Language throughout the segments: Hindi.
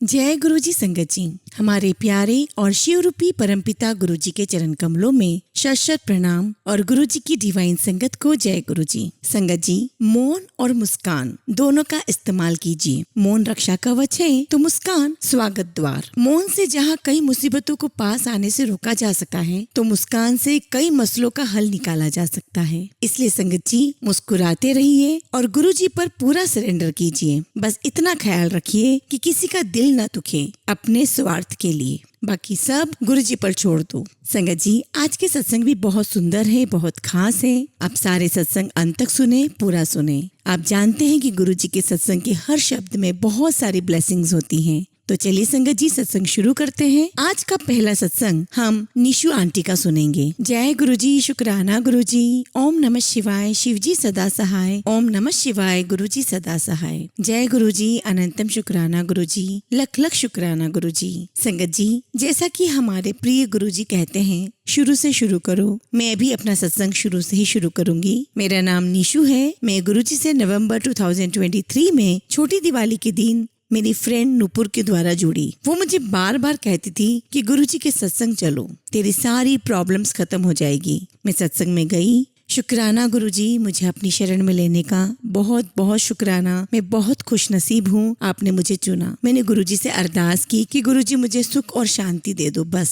जय गुरु जी संगत जी, हमारे प्यारे और शिव रूपी परमपिता गुरु जी के चरण कमलों में शत शत प्रणाम और गुरु जी की डिवाइन संगत को जय गुरु जी। संगत जी, मौन और मुस्कान दोनों का इस्तेमाल कीजिए। मौन रक्षा कवच है तो मुस्कान स्वागत द्वार। मौन से जहाँ कई मुसीबतों को पास आने से रोका जा सकता है, तो मुस्कान से कई मसलों का हल निकाला जा सकता है। इसलिए संगत जी, मुस्कुराते रहिए और गुरु जी पर पूरा सरेंडर कीजिए। बस इतना ख्याल रखिए कि किसी का दिल न दुखे अपने स्वार्थ के लिए, बाकी सब गुरु जी पर छोड़ दो। संगत जी, आज के सत्संग भी बहुत सुंदर है, बहुत खास है। आप सारे सत्संग अंत तक सुने, पूरा सुने। आप जानते हैं कि गुरु जी के सत्संग के हर शब्द में बहुत सारी ब्लेसिंग्स होती हैं। तो चलिए संगत जी, सत्संग शुरू करते हैं। आज का पहला सत्संग हम निशु आंटी का सुनेंगे। जय गुरु जी, शुक्राना गुरु जी। ओम नमः शिवाय, शिव जी सदा सहाय। ओम नमः शिवाय, गुरु जी सदा सहाय। जय गुरु जी, अनंतम शुक्राना गुरु जी, लख लख शुक्राना गुरु जी। संगत जी, जैसा कि हमारे प्रिय गुरु जी कहते हैं, शुरू से शुरू करो। मैं भी अपना सत्संग शुरू से ही शुरू करूंगी। मेरा नाम निशु है। मैं गुरु जी से नवंबर 2023 में छोटी दिवाली के दिन मेरी फ्रेंड नुपुर के द्वारा जुड़ी। वो मुझे बार बार कहती थी कि गुरुजी के सत्संग चलो, तेरी सारी प्रॉब्लम्स खत्म हो जाएगी। मैं सत्संग में गई। शुक्राना गुरुजी, मुझे अपनी शरण में लेने का बहुत बहुत शुक्राना। मैं बहुत खुश नसीब हूँ, आपने मुझे चुना। मैंने गुरुजी से अरदास की कि गुरुजी मुझे सुख और शांति दे दो बस।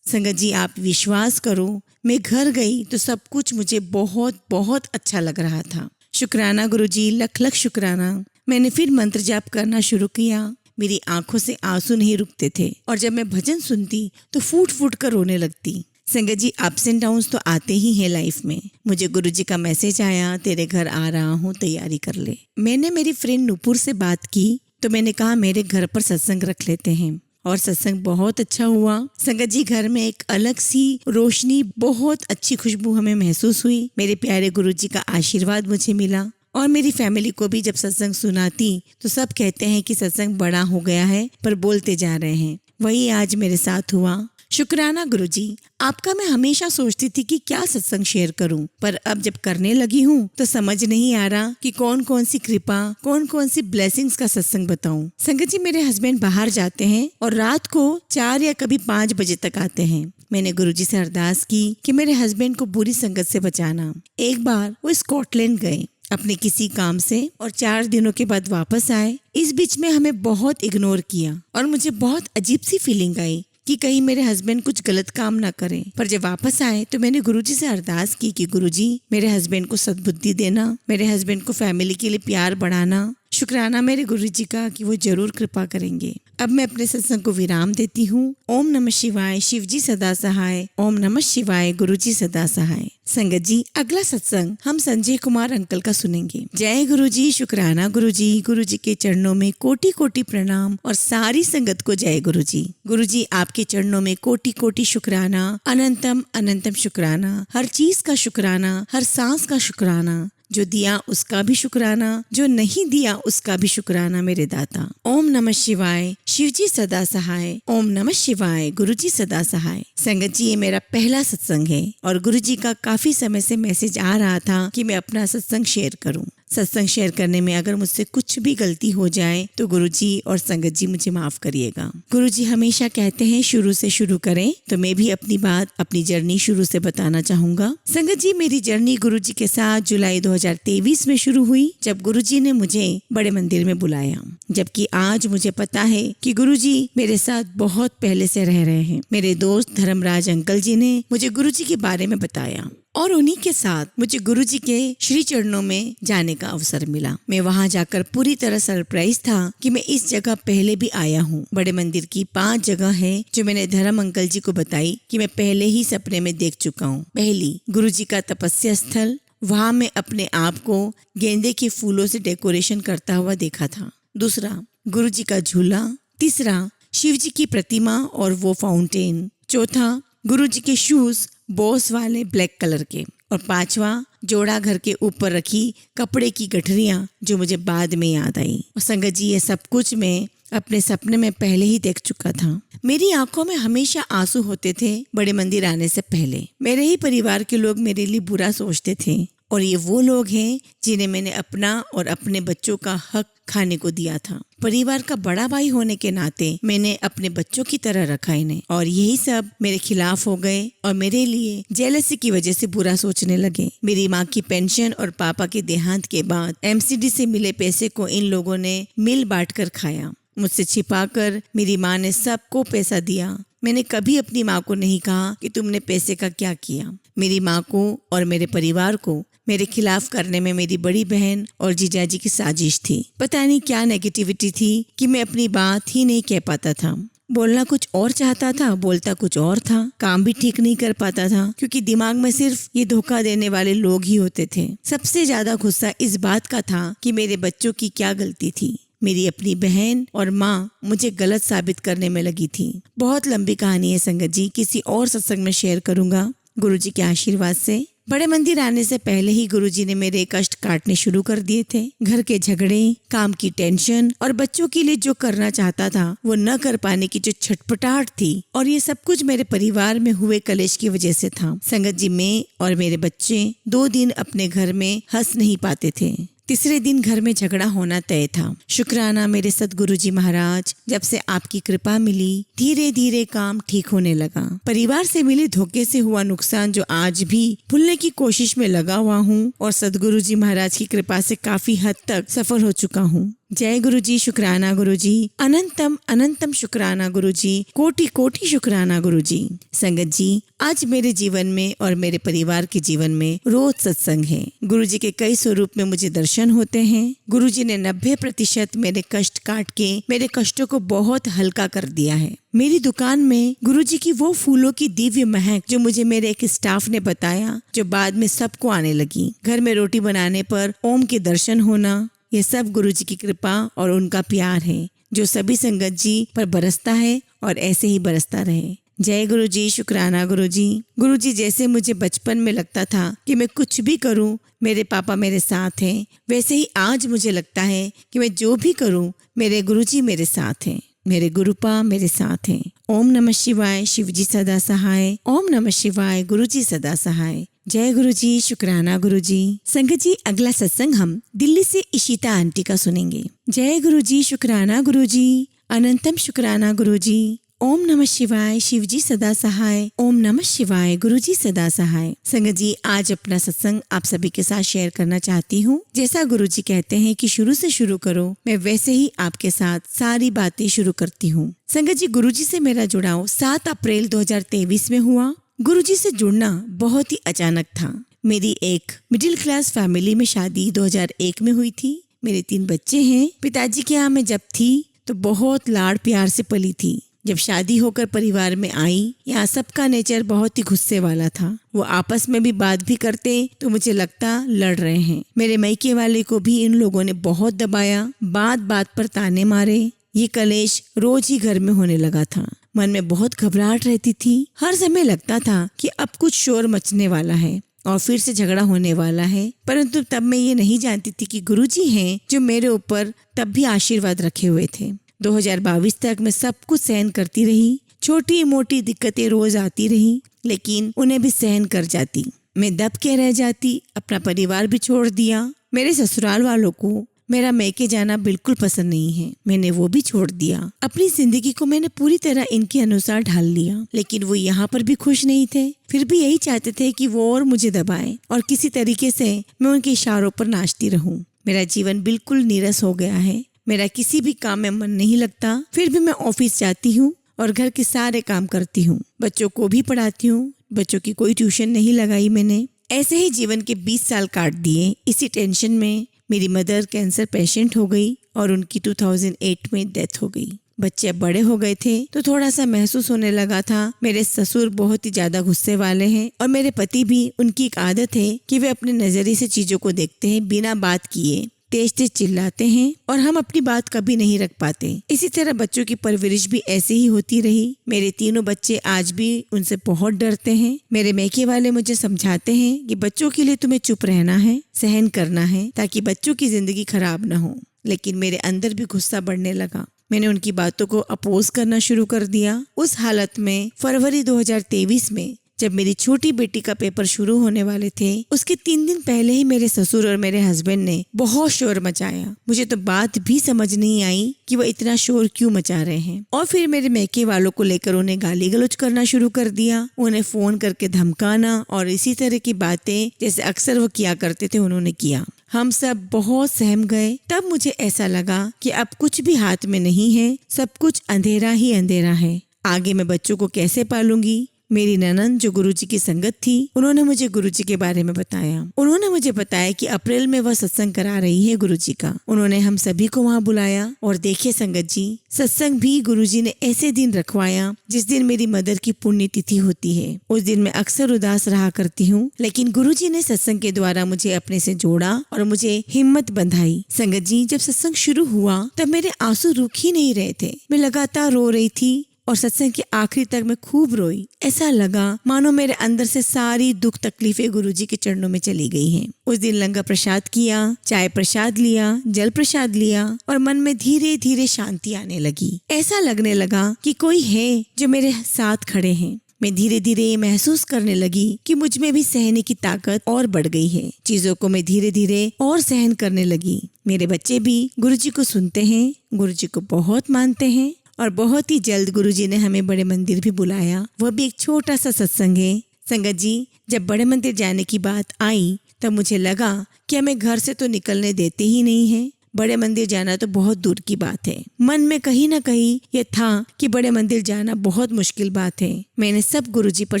संगत जी, आप विश्वास करो, मैं घर गई तो सब कुछ मुझे बहुत बहुत अच्छा लग रहा था। शुक्राना गुरुजी, लख लख शुक्राना। मैंने फिर मंत्र जाप करना शुरू किया। मेरी आंखों से आंसू नहीं रुकते थे और जब मैं भजन सुनती तो फूट फूट कर रोने लगती। संगत जी, अप्स एंड डाउन्स तो आते ही हैं लाइफ में। मुझे गुरुजी का मैसेज आया, तेरे घर आ रहा हूँ, तैयारी कर ले। मैंने मेरी फ्रेंड नुपुर से बात की तो मैंने कहा मेरे घर पर सत्संग रख लेते हैं, और सत्संग बहुत अच्छा हुआ। संगत जी, घर में एक अलग सी रोशनी, बहुत अच्छी खुशबू हमें महसूस हुई। मेरे प्यारे गुरुजी का आशीर्वाद मुझे मिला और मेरी फैमिली को भी जब सत्संग सुनाती तो सब कहते हैं कि सत्संग बड़ा हो गया है पर बोलते जा रहे हैं। वही आज मेरे साथ हुआ। शुक्राना गुरुजी, आपका मैं हमेशा सोचती थी कि क्या सत्संग शेयर करूं, पर अब जब करने लगी हूं तो समझ नहीं आ रहा कि कौन कौन सी कृपा, कौन कौन सी ब्लेसिंग्स का सत्संग बताऊं। संगत जी, मेरे हस्बैंड बाहर जाते हैं और रात को 4 या कभी 5 बजे तक आते हैं। मैंने गुरुजी से अरदास की कि मेरे हस्बैंड को बुरी संगत से बचाना। एक बार वो स्कॉटलैंड गए अपने किसी काम से और 4 दिनों के बाद वापस आए। इस बीच में हमें बहुत इग्नोर किया और मुझे बहुत अजीब सी फीलिंग आई कि कहीं मेरे हस्बैंड कुछ गलत काम ना करें। पर जब वापस आए तो मैंने गुरुजी से अरदास की कि गुरुजी, मेरे हस्बैंड को सद्बुद्धि देना, मेरे हस्बैंड को फैमिली के लिए प्यार बढ़ाना। शुक्राना मेरे गुरुजी का कि वो जरूर कृपा करेंगे। अब मैं अपने सत्संग को विराम देती हूँ। ओम नमः शिवाय, शिव जी सदा सहाय। ओम नमः शिवाय, गुरु जी सदा सहाय। संगत जी, अगला सत्संग हम संजय कुमार अंकल का सुनेंगे। जय गुरु जी, शुक्राना गुरु जी के चरणों में कोटि कोटि प्रणाम और सारी संगत को जय गुरु जी। गुरु जी, आपके चरणों में कोटि कोटि शुक्राना, अनंतम अनंतम शुक्राना। हर चीज का शुक्राना, हर सांस का शुक्राना। जो दिया उसका भी शुक्राना, जो नहीं दिया उसका भी शुक्राना मेरे दाता। ओम नमः शिवाय, शिव जी सदा सहाय। ओम नमः शिवाय, गुरु जी सदा सहाय। संगत जी, ये मेरा पहला सत्संग है और गुरु जी का काफी समय से मैसेज आ रहा था कि मैं अपना सत्संग शेयर करूं। सत्संग शेयर करने में अगर मुझसे कुछ भी गलती हो जाए तो गुरुजी और संगत जी मुझे माफ करिएगा। गुरुजी हमेशा कहते हैं शुरू से शुरू करें, तो मैं भी अपनी बात, अपनी जर्नी शुरू से बताना चाहूंगा। संगत जी, मेरी जर्नी गुरुजी के साथ जुलाई 2023 में शुरू हुई, जब गुरुजी ने मुझे बड़े मंदिर में बुलाया। जबकि आज मुझे पता है कि गुरुजी मेरे साथ बहुत पहले से रह रहे हैं। मेरे दोस्त धर्मराज अंकल जी ने मुझे गुरुजी के बारे में बताया और उन्हीं के साथ मुझे गुरुजी के श्री चरणों में जाने का अवसर मिला। मैं वहां जाकर पूरी तरह सरप्राइज था कि मैं इस जगह पहले भी आया हूँ। बड़े मंदिर की 5 जगह है जो मैंने धर्म अंकल जी को बताई कि मैं पहले ही सपने में देख चुका हूँ। पहली, गुरुजी का तपस्या स्थल, वहाँ मैं अपने आप को गेंदे के फूलों से डेकोरेशन करता हुआ देखा था। दूसरा, गुरुजी का झूला। तीसरा, शिव जी की प्रतिमा और वो फाउंटेन। चौथा, गुरुजी के शूज, बॉस वाले ब्लैक कलर के। और 5वां, जोड़ा घर के ऊपर रखी कपड़े की गठरियां जो मुझे बाद में याद आई। और संगत जी, ये सब कुछ मैं अपने सपने में पहले ही देख चुका था। मेरी आंखों में हमेशा आंसू होते थे बड़े मंदिर आने से पहले। मेरे ही परिवार के लोग मेरे लिए बुरा सोचते थे और ये वो लोग हैं जिन्हें मैंने अपना और अपने बच्चों का हक खाने को दिया था। परिवार का बड़ा भाई होने के नाते मैंने अपने बच्चों की तरह रखा इन्हें, और यही सब मेरे खिलाफ हो गए और मेरे लिए जेलसी की वजह से बुरा सोचने लगे। मेरी माँ की पेंशन और पापा के देहांत के बाद एमसीडी से मिले पैसे को इन लोगों ने मिल बांट कर खाया। मुझसे छिपाकर मेरी माँ ने सबको पैसा दिया। मैंने कभी अपनी माँ को नहीं कहा कि तुमने पैसे का क्या किया। मेरी माँ को और मेरे परिवार को मेरे खिलाफ करने में मेरी बड़ी बहन और जीजाजी की साजिश थी। पता नहीं क्या नेगेटिविटी थी कि मैं अपनी बात ही नहीं कह पाता था। बोलना कुछ और चाहता था, बोलता कुछ और था। काम भी ठीक नहीं कर पाता था क्योंकि दिमाग में सिर्फ ये धोखा देने वाले लोग ही होते थे। सबसे ज्यादा गुस्सा इस बात का था कि मेरे बच्चों की क्या गलती थी। मेरी अपनी बहन और माँ मुझे गलत साबित करने में लगी थी। बहुत लंबी कहानी है संगत जी, किसी और सत्संग में शेयर करूंगा। गुरुजी के आशीर्वाद से बड़े मंदिर आने से पहले ही गुरुजी ने मेरे कष्ट काटने शुरू कर दिए थे। घर के झगड़े, काम की टेंशन और बच्चों के लिए जो करना चाहता था वो न कर पाने की जो छटपटाहट थी, और ये सब कुछ मेरे परिवार में हुए कलेश की वजह से था। संगत जी, मैं और मेरे बच्चे 2 दिन अपने घर में हंस नहीं पाते थे। तीसरे दिन घर में झगड़ा होना तय था। शुक्राना मेरे सदगुरु जी महाराज, जब से आपकी कृपा मिली धीरे धीरे काम ठीक होने लगा। परिवार से मिले धोखे से हुआ नुकसान जो आज भी भूलने की कोशिश में लगा हुआ हूँ, और सदगुरु जी महाराज की कृपा से काफी हद तक सफल हो चुका हूँ। जय गुरु जी, शुक्राना गुरु जी, अनंतम अनंतम शुक्राना गुरु जी, कोटि कोटि शुक्राना गुरु जी। संगत जी, आज मेरे जीवन में और मेरे परिवार के जीवन में रोज सत्संग है। गुरु जी के कई स्वरूप में मुझे दर्शन होते हैं। गुरु जी ने 90% मेरे कष्ट काट के मेरे कष्टों को बहुत हल्का कर दिया है। मेरी दुकान में गुरु जी की वो फूलों की दिव्य महक जो मुझे मेरे एक स्टाफ ने बताया, जो बाद में सबको आने लगी। घर में रोटी बनाने पर ओम के दर्शन होना, ये सब गुरु जी की कृपा और उनका प्यार है जो सभी संगत जी पर बरसता है और ऐसे ही बरसता रहे। जय गुरु जी, शुक्राना गुरु जी। गुरु जी, जैसे मुझे बचपन में लगता था कि मैं कुछ भी करूं मेरे पापा मेरे साथ हैं, वैसे ही आज मुझे लगता है कि मैं जो भी करूं मेरे गुरु जी मेरे साथ हैं, मेरे गुरुपा मेरे साथ हैं। ओम नमः शिवाय, शिव जी सदा सहाय। ओम नमः शिवाय, गुरु जी सदा सहाय। जय गुरु जी, शुक्राना गुरु जी। संगत जी, अगला सत्संग हम दिल्ली से इशिता आंटी का सुनेंगे। जय गुरु जी, शुक्राना गुरु जी, अनंतम शुक्राना गुरु जी। ओम नमः शिवाय, शिव जी सदा सहाय। ओम नमः शिवाय, गुरु जी सदा सहाय। संगत जी, आज अपना सत्संग आप सभी के साथ शेयर करना चाहती हूँ। जैसा गुरु जी कहते हैं कि शुरू से शुरू करो, मैं वैसे ही आपके साथ सारी बातें शुरू करती हूँ। संगत जी, गुरु जी से मेरा जुड़ाव 7 अप्रैल 2023 में हुआ। गुरु जी से जुड़ना बहुत ही अचानक था। मेरी एक मिडिल क्लास फैमिली में शादी 2001 में हुई थी। मेरे 3 बच्चे हैं। पिताजी के यहाँ मैं जब थी तो बहुत लाड़ प्यार से पली थी। जब शादी होकर परिवार में आई, यहाँ सबका नेचर बहुत ही गुस्से वाला था। वो आपस में भी बात भी करते तो मुझे लगता लड़ रहे हैं। मेरे मायके वाले को भी इन लोगों ने बहुत दबाया, बात बात पर ताने मारे। ये कलेश रोज ही घर में होने लगा था। मन में बहुत घबराहट रहती थी। हर समय लगता था कि अब कुछ शोर मचने वाला है और फिर से झगड़ा होने वाला है। परंतु तब मैं ये नहीं जानती थी कि गुरुजी हैं जो मेरे ऊपर तब भी आशीर्वाद रखे हुए थे। 2022 तक मैं सब कुछ सहन करती रही। छोटी मोटी दिक्कतें रोज आती रही, लेकिन उन्हें भी सहन कर जाती। मैं दब के रह जाती। अपना परिवार भी छोड़ दिया। मेरे ससुराल वालों को मेरा मैके जाना बिल्कुल पसंद नहीं है, मैंने वो भी छोड़ दिया। अपनी जिंदगी को मैंने पूरी तरह इनके अनुसार ढाल लिया। लेकिन वो यहाँ पर भी खुश नहीं थे। फिर भी यही चाहते थे कि वो और मुझे दबाएं और किसी तरीके से मैं उनके इशारों पर नाचती रहूं। मेरा जीवन बिल्कुल नीरस हो गया है। मेरा किसी भी काम में मन नहीं लगता। फिर भी मैं ऑफिस जाती हूँ और घर के सारे काम करती हूँ। बच्चों को भी पढ़ाती हूँ। बच्चों की कोई ट्यूशन नहीं लगाई मैंने। ऐसे ही जीवन के 20 साल काट दिए। इसी टेंशन में मेरी मदर कैंसर पेशेंट हो गई और उनकी 2008 में डेथ हो गई। बच्चे अब बड़े हो गए थे तो थोड़ा सा महसूस होने लगा था। मेरे ससुर बहुत ही ज्यादा गुस्से वाले हैं और मेरे पति भी, उनकी एक आदत है कि वे अपने नजरिए से चीजों को देखते हैं, बिना बात किए तेज तेज चिल्लाते हैं और हम अपनी बात कभी नहीं रख पाते। इसी तरह बच्चों की परवरिश भी ऐसे ही होती रही। मेरे 3 बच्चे आज भी उनसे बहुत डरते हैं। मेरे मैके वाले मुझे समझाते हैं कि बच्चों के लिए तुम्हें चुप रहना है, सहन करना है, ताकि बच्चों की जिंदगी खराब न हो। लेकिन मेरे अंदर भी गुस्सा बढ़ने लगा। मैंने उनकी बातों को अपोज करना शुरू कर दिया। उस हालत में फरवरी 2023 में जब मेरी छोटी बेटी का पेपर शुरू होने वाले थे, उसके 3 दिन पहले ही मेरे ससुर और मेरे हस्बैंड ने बहुत शोर मचाया। मुझे तो बात भी समझ नहीं आई कि वो इतना शोर क्यों मचा रहे हैं। और फिर मेरे मैके वालों को लेकर उन्हें गाली गलौज करना शुरू कर दिया, उन्हें फोन करके धमकाना और इसी तरह की बातें जैसे अक्सर वो किया करते थे उन्होंने किया। हम सब बहुत सहम गए। तब मुझे ऐसा लगा कि अब कुछ भी हाथ में नहीं है, सब कुछ अंधेरा ही अंधेरा है। आगे मैं बच्चों को कैसे पालूंगी। मेरी ननंद जो गुरुजी की संगत थी, उन्होंने मुझे गुरुजी के बारे में बताया। उन्होंने मुझे बताया कि अप्रैल में वह सत्संग करा रही है गुरुजी का। उन्होंने हम सभी को वहाँ बुलाया और देखिए संगत जी, सत्संग भी गुरुजी ने ऐसे दिन रखवाया जिस दिन मेरी मदर की पुण्यतिथि होती है। उस दिन मैं अक्सर उदास रहा करती हूँ, लेकिन गुरुजी ने सत्संग के द्वारा मुझे अपने से जोड़ा और मुझे हिम्मत बंधाई। संगत जी, जब सत्संग शुरू हुआ तब मेरे आंसू रुक ही नहीं रहे थे। मैं लगातार रो रही थी और सत्संग के आखिरी तक मैं खूब रोई। ऐसा लगा मानो मेरे अंदर से सारी दुख तकलीफें गुरुजी के चरणों में चली गई हैं। उस दिन लंगर प्रसाद किया, चाय प्रसाद लिया, जल प्रसाद लिया और मन में धीरे धीरे शांति आने लगी। ऐसा लगने लगा कि कोई है जो मेरे साथ खड़े हैं। मैं धीरे धीरे महसूस करने लगी कि मुझ में भी सहने की ताकत और बढ़ गई है। चीजों को मैं धीरे धीरे और सहन करने लगी। मेरे बच्चे भी गुरुजी को सुनते हैं, गुरुजी को बहुत मानते हैं और बहुत ही जल्द गुरुजी ने हमें बड़े मंदिर भी बुलाया। वह भी एक छोटा सा सत्संग है। संगत जी, जब बड़े मंदिर जाने की बात आई तब मुझे लगा कि हमें घर से तो निकलने देते ही नहीं है। बड़े मंदिर जाना तो बहुत दूर की बात है। मन में कहीं ना कहीं ये था कि बड़े मंदिर जाना बहुत मुश्किल बात है। मैंने सब गुरुजी पर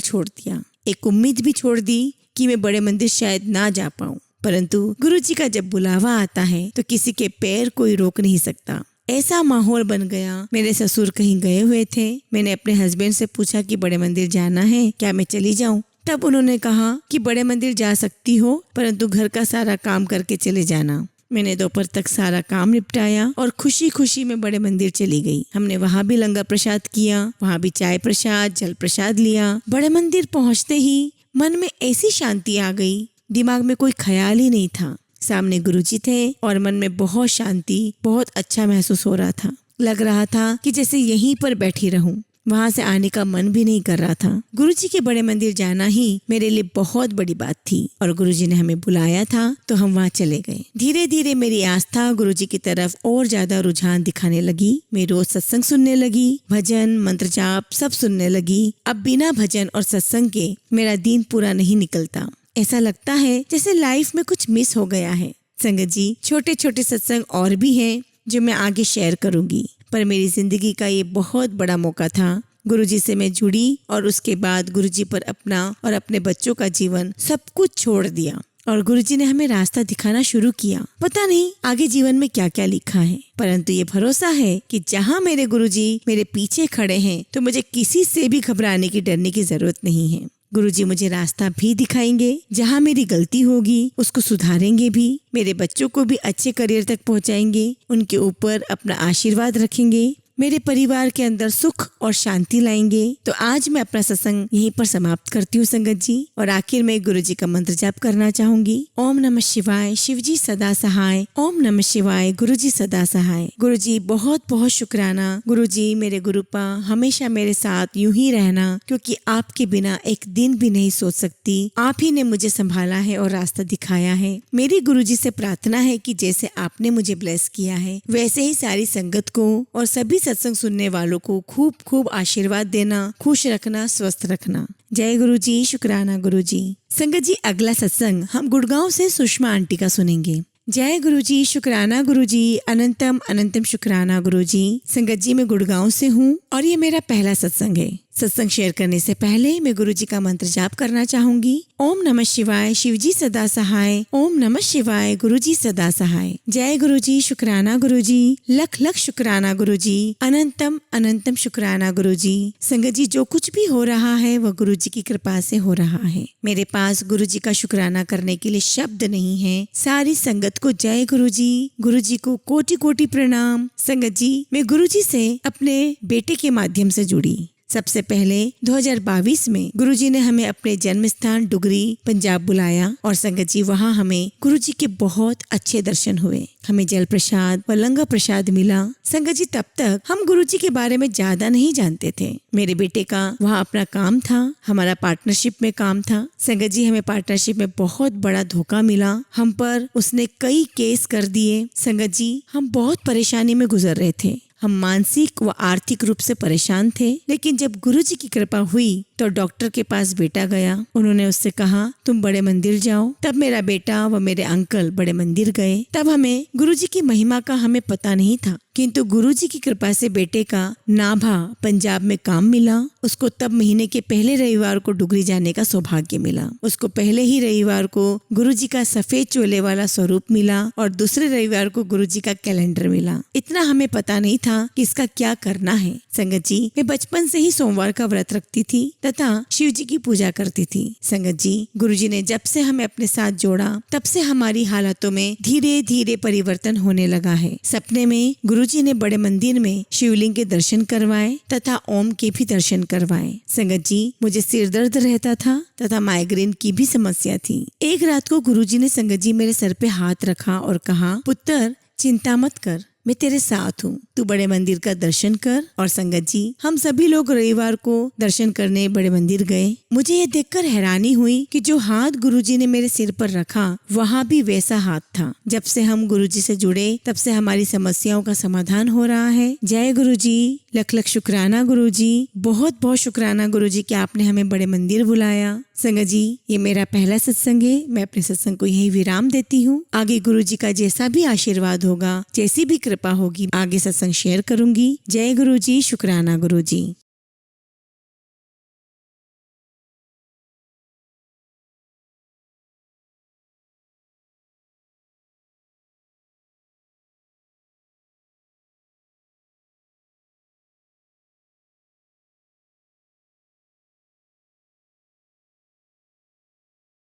छोड़ दिया। एक उम्मीद भी छोड़ दी कि मैं बड़े मंदिर शायद ना जा पाऊं, परंतु गुरुजी का जब बुलावा आता है तो किसी के पैर कोई रोक नहीं सकता। ऐसा माहौल बन गया। मेरे ससुर कहीं गए हुए थे। मैंने अपने हस्बैंड से पूछा कि बड़े मंदिर जाना है, क्या मैं चली जाऊं? तब उन्होंने कहा कि बड़े मंदिर जा सकती हो, परंतु घर का सारा काम करके चले जाना। मैंने दोपहर तक सारा काम निपटाया और खुशी खुशी में बड़े मंदिर चली गई। हमने वहाँ भी लंगर प्रसाद किया, वहाँ भी चाय प्रसाद, जल प्रसाद लिया। बड़े मंदिर पहुँचते ही मन में ऐसी शांति आ गई, दिमाग में कोई ख्याल ही नहीं था। सामने गुरुजी थे और मन में बहुत शांति, बहुत अच्छा महसूस हो रहा था। लग रहा था कि जैसे यहीं पर बैठी रहूं। वहां से आने का मन भी नहीं कर रहा था। गुरुजी के बड़े मंदिर जाना ही मेरे लिए बहुत बड़ी बात थी और गुरुजी ने हमें बुलाया था तो हम वहां चले गए। धीरे धीरे मेरी आस्था गुरुजी की तरफ और ज्यादा रुझान दिखाने लगी। मैं रोज सत्संग सुनने लगी, भजन मंत्र जाप सब सुनने लगी। अब बिना भजन और सत्संग के मेरा दिन पूरा नहीं निकलता। ऐसा लगता है जैसे लाइफ में कुछ मिस हो गया है। संगत जी, छोटे छोटे सत्संग और भी हैं जो मैं आगे शेयर करूंगी, पर मेरी जिंदगी का ये बहुत बड़ा मौका था। गुरुजी से मैं जुड़ी और उसके बाद गुरुजी पर अपना और अपने बच्चों का जीवन सब कुछ छोड़ दिया और गुरुजी ने हमें रास्ता दिखाना शुरू किया। पता नहीं आगे जीवन में क्या क्या लिखा है, परंतु ये भरोसा है कि जहाँ मेरे गुरुजी मेरे पीछे खड़े हैं तो मुझे किसी से भी घबराने की, डरने की जरूरत नहीं है। गुरुजी मुझे रास्ता भी दिखाएंगे, जहाँ मेरी गलती होगी उसको सुधारेंगे भी, मेरे बच्चों को भी अच्छे करियर तक पहुँचाएंगे, उनके ऊपर अपना आशीर्वाद रखेंगे, मेरे परिवार के अंदर सुख और शांति लाएंगे। तो आज मैं अपना सत्संग यहीं पर समाप्त करती हूँ संगत जी, और आखिर में गुरुजी का मंत्र जाप करना चाहूंगी। ओम नमः शिवाय, शिवजी सदा सहाय। ओम नमः शिवाय, गुरुजी सदा सहाय। गुरुजी बहुत बहुत शुक्राना। गुरुजी मेरे गुरुपा, हमेशा मेरे साथ यूं ही रहना, क्योंकि आपके बिना एक दिन भी नहीं सोच सकती। आप ही ने मुझे संभाला है और रास्ता दिखाया है। मेरी गुरुजी से प्रार्थना है कि जैसे आपने मुझे ब्लेस किया है वैसे ही सारी संगत को और सभी सत्संग सुनने वालों को खूब खूब आशीर्वाद देना, खुश रखना, स्वस्थ रखना। जय गुरुजी, शुक्राना गुरुजी। संगत जी, अगला सत्संग हम गुड़गांव से सुषमा आंटी का सुनेंगे। जय गुरुजी, शुक्राना गुरुजी, अनंतम अनंतम शुक्राना गुरुजी। संगत जी, मैं गुड़गांव से हूँ और ये मेरा पहला सत्संग है। सत्संग शेयर करने से पहले मैं गुरुजी का मंत्र जाप करना चाहूंगी। ओम नमः शिवाय, शिवजी सदा सहाय। ओम नमः शिवाय, गुरुजी सदा सहाय। जय गुरुजी, शुक्राना गुरुजी, लख लख शुक्राना गुरुजी, अनंतम अनंतम शुक्राना गुरुजी। संगत जी, जो कुछ भी हो रहा है वह गुरुजी की कृपा से हो रहा है। मेरे पास गुरुजी का शुक्राना करने के लिए शब्द नहीं है। सारी संगत को जय गुरुजी, गुरुजी को कोटि कोटि प्रणाम। संगत जी, मैं गुरुजी से अपने बेटे के माध्यम से जुड़ी। सबसे पहले 2022 में गुरुजी ने हमें अपने जन्म स्थान डुगरी पंजाब बुलाया और संगत जी वहाँ हमें गुरुजी के बहुत अच्छे दर्शन हुए। हमें जल प्रसाद व लंगर प्रसाद मिला। संगत जी तब तक हम गुरुजी के बारे में ज्यादा नहीं जानते थे। मेरे बेटे का वहाँ अपना काम था, हमारा पार्टनरशिप में काम था। संगत जी हमें पार्टनरशिप में बहुत बड़ा धोखा मिला, हम पर उसने कई केस कर दिए। संगत जी हम बहुत परेशानी में गुजर रहे थे, हम मानसिक व आर्थिक रूप से परेशान थे। लेकिन जब गुरुजी की कृपा हुई तो डॉक्टर के पास बेटा गया, उन्होंने उससे कहा तुम बड़े मंदिर जाओ। तब मेरा बेटा व मेरे अंकल बड़े मंदिर गए। तब हमें गुरुजी की महिमा का हमें पता नहीं था, किंतु गुरुजी की कृपा से बेटे का नाभा पंजाब में काम मिला। उसको तब महीने के पहले रविवार को डुगरी जाने का सौभाग्य मिला। उसको पहले ही रविवार को गुरुजी का सफेद चोले वाला स्वरूप मिला और दूसरे रविवार को गुरुजी का कैलेंडर मिला। इतना हमें पता नहीं था कि इसका क्या करना है। संगत जी मैं बचपन से ही सोमवार का व्रत रखती थी तथा शिव जी की पूजा करती थी। संगत जी गुरुजी ने जब से हमें अपने साथ जोड़ा तब से हमारी हालातों में धीरे धीरे परिवर्तन होने लगा है। सपने में गुरुजी ने बड़े मंदिर में शिवलिंग के दर्शन करवाए तथा ओम के भी दर्शन करवाए। संगत जी मुझे सिर दर्द रहता था तथा माइग्रेन की भी समस्या थी। एक रात को गुरुजी ने संगत जी मेरे सर पे हाथ रखा और कहा पुत्र चिंता मत कर, मैं तेरे साथ हूँ, तू बड़े मंदिर का दर्शन कर। और संगत जी हम सभी लोग रविवार को दर्शन करने बड़े मंदिर गए। मुझे ये देखकर हैरानी हुई कि जो हाथ गुरुजी ने मेरे सिर पर रखा वहाँ भी वैसा हाथ था। जब से हम गुरुजी से जुड़े तब से हमारी समस्याओं का समाधान हो रहा है। जय गुरुजी, लख लख शुक्राना गुरुजी, बहुत बहुत शुक्राना गुरुजी कि आपने हमें बड़े मंदिर बुलाया। संगत जी ये मेरा पहला सत्संग है, मैं अपने सत्संग को यही विराम देती हूँ। आगे गुरुजी का जैसा भी आशीर्वाद होगा, जैसी भी कृपा होगी, आगे सत्संग शेयर करूंगी। जय गुरुजी, शुक्राना गुरुजी।